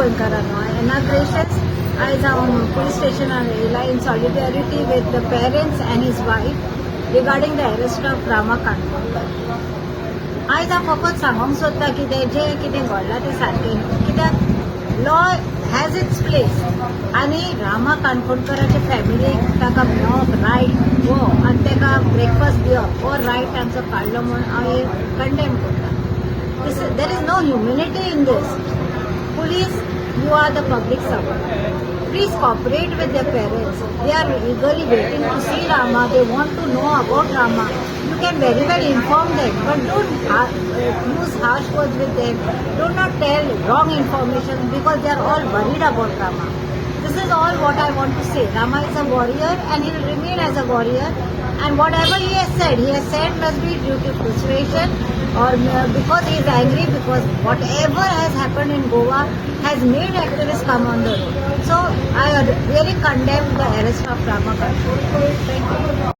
गोंयकारांनो inaugurations आयज हांव police स्टेशनार येयला in solidarity with the parents and his wife regarding the arrest of Rama Kankoncar. आयज हांव फकत सांगूंक सोदता की जे कितें घडलां तें सारकें न्हू, कित्याक लॉ हॅज इट्स प्लेस आनी रामा काणकोणकराचे फॅमिलीक ताका मेळप रायट हो आनी ताका ब्रेकफास्ट दिवप हो रायट तांचो काडलो म्हूण हांव कंडेम करता. There is no humanity in this. Police, you are the public servant. Please cooperate with their parents. They are eagerly waiting to see Rama. They want to know about Rama. You can very well inform them, but don't use harsh words with them. Do not tell wrong information because they are all worried about Rama. This is all what I want to say. Rama is a warrior and he will remain as a warrior. And whatever he has said must be due to frustration or because he is angry because whatever has happened in Goa has made activists come on the road. So I really condemn the arrest of RamaKankoncar. Thank you.